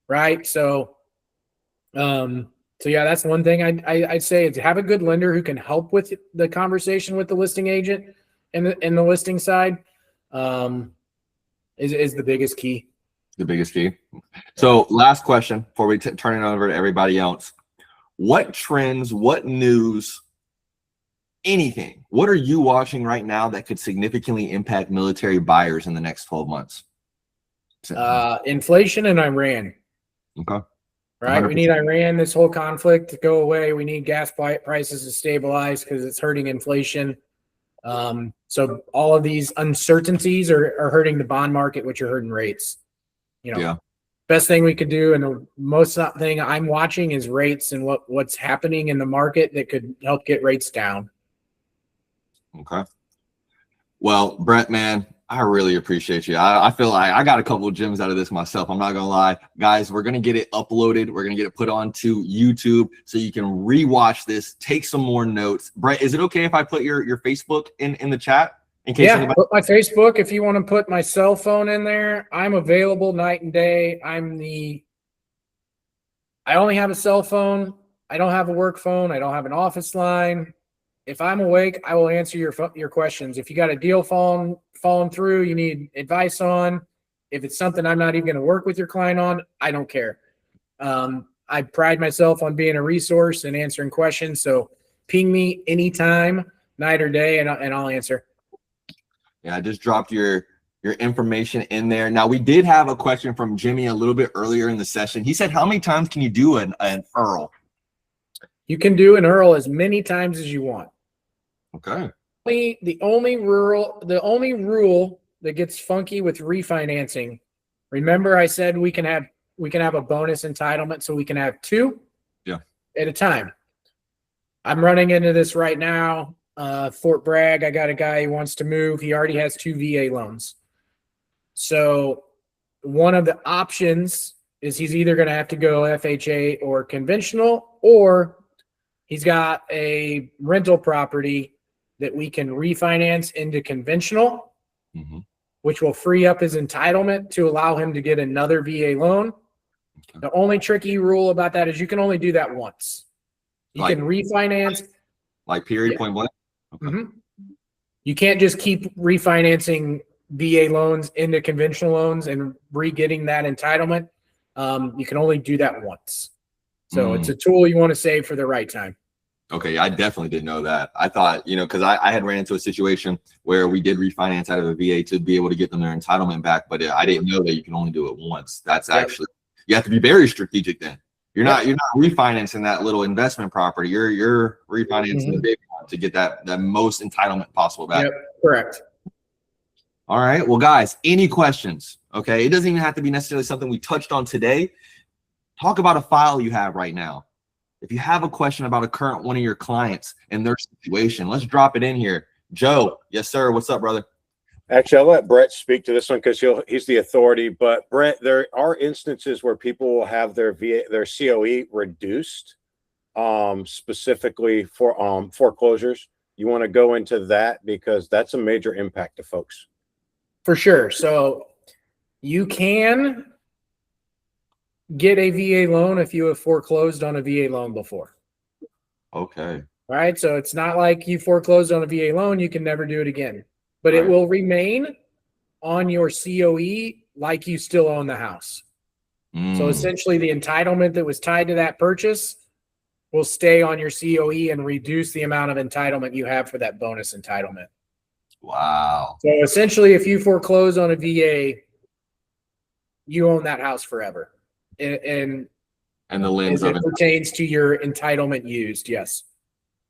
Right. So yeah, that's one thing I'd say is have a good lender who can help with the conversation with the listing agent and the listing side is the biggest key. The biggest key. So last question before we turn it over to everybody else. What trends, what news, anything, what are you watching right now that could significantly impact military buyers in the next 12 months? Inflation and Iran. Okay. Right. 100%. We need Iran, this whole conflict to go away. We need gas prices to stabilize because it's hurting inflation. So all of these uncertainties are hurting the bond market, which are hurting rates. You know, Yeah. Best thing we could do, and the most thing I'm watching is rates and what's happening in the market that could help get rates down. Okay. Well, Brett, man, I really appreciate you. I feel like I got a couple of gems out of this myself. I'm not going to lie. Guys, we're going to get it uploaded. We're going to get it put onto YouTube so you can rewatch this, take some more notes. Brett, is it okay if I put your Facebook in the chat? In case anybody- put my Facebook. If you want to put my cell phone in there, I'm available night and day. I only have a cell phone. I don't have a work phone. I don't have an office line. If I'm awake, I will answer your questions. If you got a deal falling through, you need advice on. If it's something I'm not even going to work with your client on, I don't care. I pride myself on being a resource and answering questions. So ping me anytime, night or day, and I'll answer. Yeah, I just dropped your information in there. Now, we did have a question from Jimmy a little bit earlier in the session. He said, how many times can you do an Earl? You can do an Earl as many times as you want. Okay. The only rule that gets funky with refinancing. Remember, I said we can have a bonus entitlement, so we can have two at a time. I'm running into this right now. Fort Bragg, I got a guy who wants to move. He already has 2 VA loans. So one of the options is he's either going to have to go FHA or conventional, or he's got a rental property that we can refinance into conventional, which will free up his entitlement to allow him to get another VA loan. Okay. The only tricky rule about that is you can only do that once. You can refinance. Like period, point blank? Okay. You can't just keep refinancing VA loans into conventional loans and re-getting that entitlement. You can only do that once. So it's a tool you want to save for the right time. Okay, I definitely didn't know that. I thought, because I had ran into a situation where we did refinance out of a VA to be able to get them their entitlement back, but I didn't know that you can only do it once. That's actually, you have to be very strategic then. You're not refinancing that little investment property. You're refinancing the big one to get that most entitlement possible back. Yep, correct. All right. Well, guys, any questions? Okay. It doesn't even have to be necessarily something we touched on today. Talk about a file you have right now. If you have a question about a current one of your clients and their situation, let's drop it in here. Joe, yes, sir. What's up, brother? Actually, I'll let Brett speak to this one because he's the authority. But Brett, there are instances where people will have their COE reduced, specifically for foreclosures. You want to go into that because that's a major impact to folks. For sure. So you can get a VA loan if you have foreclosed on a VA loan before. Okay. All right. So it's not like you foreclosed on a VA loan, you can never do it again. But it will remain on your COE like you still own the house. So Mm. essentially the entitlement that was tied to that purchase will stay on your COE and reduce the amount of entitlement you have for that bonus entitlement. Wow. So essentially, if you foreclose on a VA, you own that house forever. And And the lens as of it it. pertains to your entitlement used, yes.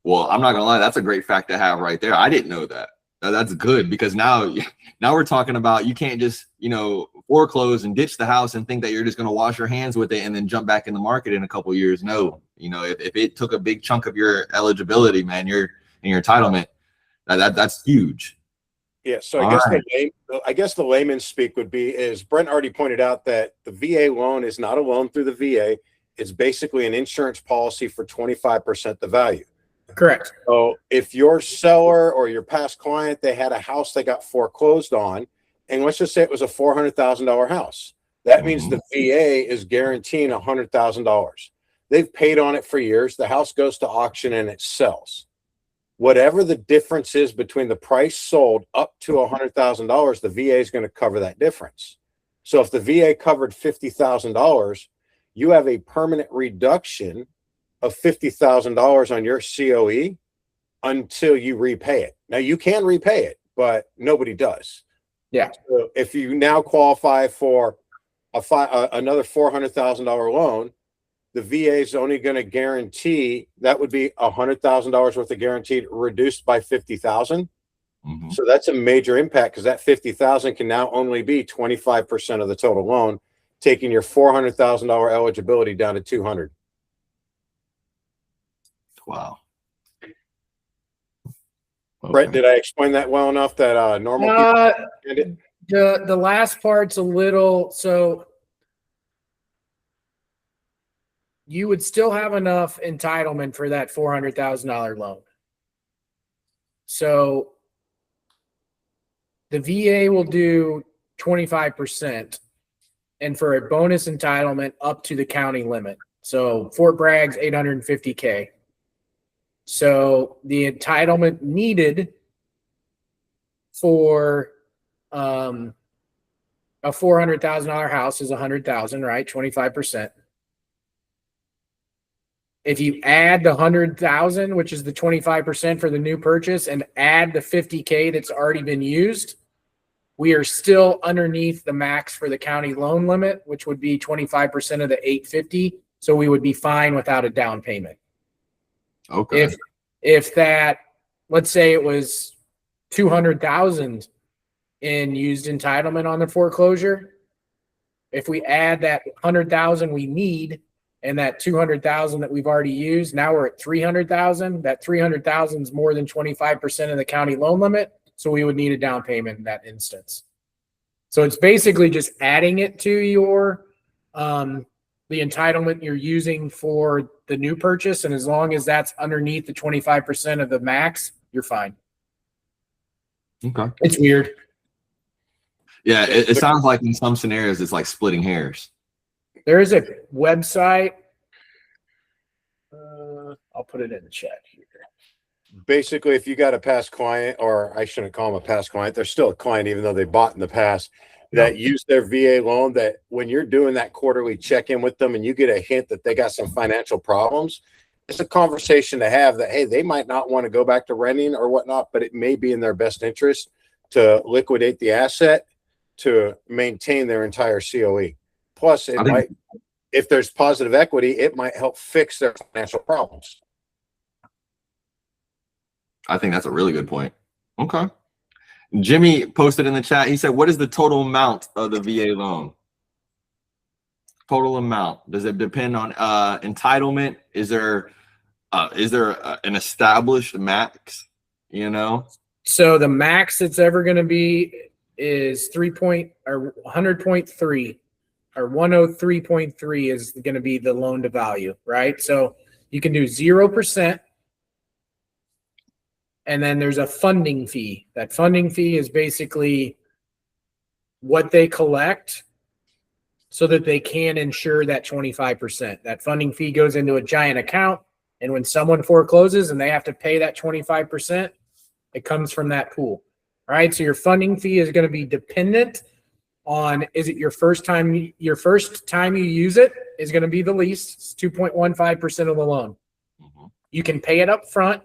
Well, I'm not gonna lie, that's a great fact to have right there. I didn't know that. That's good, because now we're talking about, you can't just, foreclose and ditch the house and think that you're just gonna wash your hands with it and then jump back in the market in a couple of years. No, if it took a big chunk of your eligibility, man, your entitlement, that's huge. Yeah, so All I guess the layman's speak would be, is Brent already pointed out that the VA loan is not a loan through the VA. It's basically an insurance policy for 25% the value. Correct. So if your seller or your past client, they had a house they got foreclosed on, and let's just say it was a $400,000 house, that means the VA is guaranteeing $100,000. They've paid on it for years. The house goes to auction and it sells. Whatever the difference is between the price sold up to $100,000, the VA is going to cover that difference. So if the VA covered $50,000, you have a permanent reduction of $50,000 on your COE until you repay it. Now you can repay it, but nobody does. Yeah. So if you now qualify for another $400,000 loan, the VA is only going to guarantee, that would be $100,000 worth of guaranteed, reduced by 50,000. Mm-hmm. So that's a major impact, because that 50,000 can now only be 25% of the total loan, taking your $400,000 eligibility down to 200. Wow. Okay. Brett, did I explain that well enough that normal people? The last part's a little, so you would still have enough entitlement for that $400,000 loan. So the VA will do 25%, and for a bonus entitlement up to the county limit. So Fort Bragg's $850K. So the entitlement needed for a $400,000 house is $100,000, right? 25%. If you add the 100,000, which is the 25% for the new purchase, and add the 50K that's already been used, we are still underneath the max for the county loan limit, which would be 25% of the 850. So we would be fine without a down payment. Okay. If that, let's say it was 200,000 in used entitlement on the foreclosure, if we add that 100,000 we need and that 200,000 that we've already used, now we're at 300,000. That 300,000 is more than 25% of the county loan limit, so we would need a down payment in that instance. So it's basically just adding it to your the entitlement you're using for the new purchase, and as long as that's underneath the 25% of the max, you're fine. Okay. It's weird. Yeah, it sounds like in some scenarios it's like splitting hairs. There is a website. I'll put it in the chat here. Basically, if you got a past client, or I shouldn't call them a past client, they're still a client even though they bought in the past, that use their VA loan, that when you're doing that quarterly check-in with them and you get a hint that they got some financial problems, it's a conversation to have that, hey, they might not want to go back to renting or whatnot, but it may be in their best interest to liquidate the asset to maintain their entire COE. Plus, it might, if there's positive equity, it might help fix their financial problems. I think that's a really good point. Okay. Jimmy posted in the chat. He said, what is the total amount of the VA loan? Total amount. Does it depend on entitlement? Is there an established max, So the max it's ever going to be is 100.3 or 103.3 is going to be the loan to value, right? So you can do 0%. And then there's a funding fee. That funding fee is basically what they collect so that they can insure that 25%. That funding fee goes into a giant account. And when someone forecloses and they have to pay that 25%, it comes from that pool. All right. So your funding fee is going to be dependent on, is it your first time you use it is going to be the least. It's 2.15% of the loan. Mhm. You can pay it up front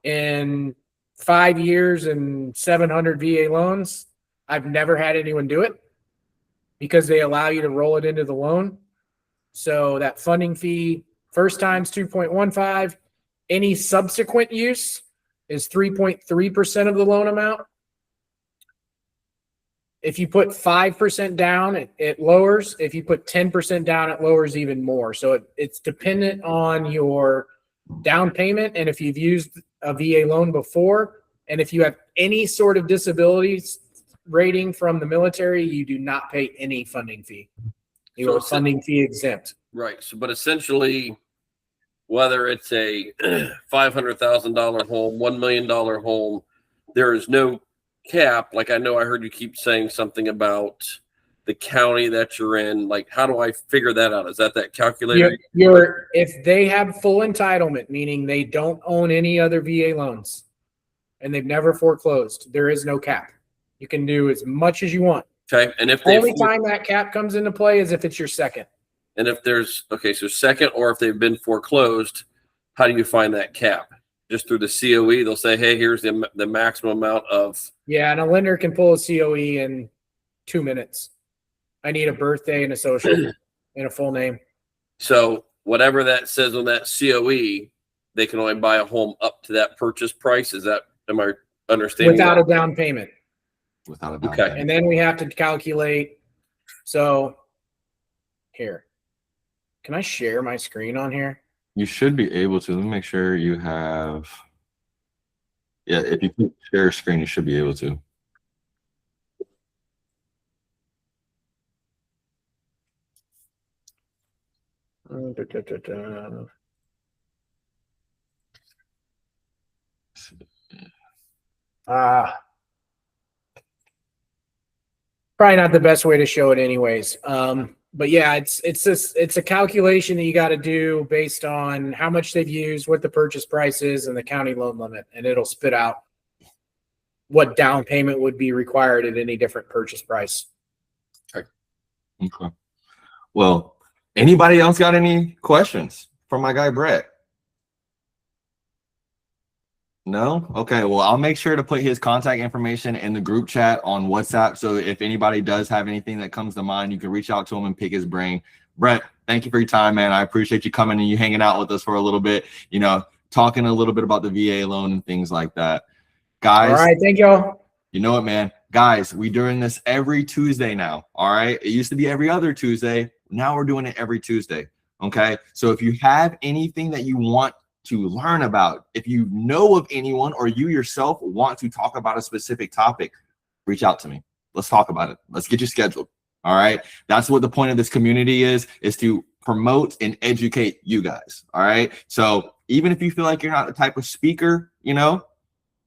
in 5 years and 700 VA loans. I've never had anyone do it because they allow you to roll it into the loan. So that funding fee, first time's 2.15. Any subsequent use is 3.3% of the loan amount. If you put 5% down, it lowers. If you put 10% down, it lowers even more. So it's dependent on your down payment and if you've used a VA loan before. And if you have any sort of disabilities rating from the military, you do not pay any funding fee. You are funding fee exempt. Right. So, but essentially, whether it's a $500,000 home, $1 million home, there is no cap. Like I know I heard you keep saying something about the county that you're in. Like, how do I figure that out? Is that calculator? If they have full entitlement, meaning they don't own any other VA loans and they've never foreclosed, there is no cap. You can do as much as you want. Okay. And if only time that cap comes into play is if it's your second. And if there's, okay, so second, or if they've been foreclosed, how do you find that cap? Just through the COE, they'll say, hey, here's the maximum amount of. Yeah, and a lender can pull a COE in 2 minutes. I need a birthday and a social and a full name. So whatever that says on that COE, they can only buy a home up to that purchase price. Is that, am I understanding? Without a down payment. Without a down Okay. payment. And then we have to calculate. So here, can I share my screen on here? You should be able to. Let me make sure you have. Yeah, if you click share screen, you should be able to. Probably not the best way to show it anyways. But yeah, it's a calculation that you got to do based on how much they've used, what the purchase price is, and the county loan limit, and it'll spit out what down payment would be required at any different purchase price. Okay. Well, anybody else got any questions for my guy Brett? No? Okay. Well, I'll make sure to put his contact information in the group chat on WhatsApp. So if anybody does have anything that comes to mind, you can reach out to him and pick his brain. Brett, thank you for your time, man. I appreciate you coming and you hanging out with us for a little bit, you know, talking a little bit about the VA loan and things like that. Guys. All right. Thank y'all. You know what, man? Guys, we're doing this every Tuesday now. All right. It used to be every other Tuesday. Now we're doing it every Tuesday. Okay. So if you have anything that you want to learn about, if you know of anyone or you yourself want to talk about a specific topic, reach out to me. Let's talk about it. Let's get you scheduled. All right. That's what the point of this community is to promote and educate you guys. All right. So even if you feel like you're not the type of speaker, you know,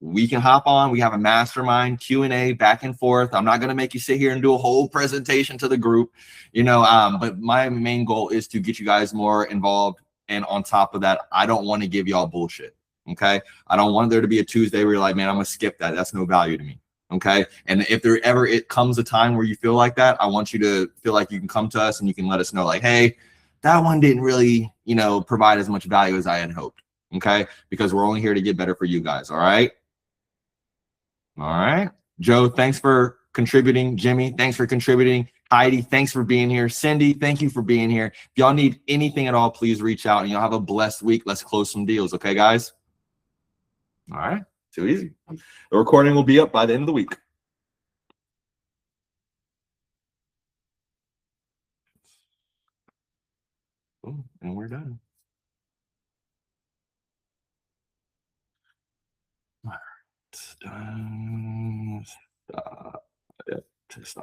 we can hop on. We have a mastermind Q&A back and forth. I'm not going to make you sit here and do a whole presentation to the group, you know, but my main goal is to get you guys more involved. And on top of that, I don't want to give y'all bullshit. Okay. I don't want there to be a Tuesday where you're like, man, I'm going to skip that. That's no value to me. Okay. And if there ever it comes a time where you feel like that, I want you to feel like you can come to us and you can let us know like, hey, that one didn't really, you know, provide as much value as I had hoped. Okay. Because we're only here to get better for you guys. All right. All right. Joe, thanks for contributing. Jimmy, thanks for contributing. Heidi, thanks for being here. Cindy, thank you for being here. If y'all need anything at all, please reach out and y'all have a blessed week. Let's close some deals. Okay, guys? All right. Too easy. The recording will be up by the end of the week. Boom, and we're done. All right. Done. Stop. Yep. Stop.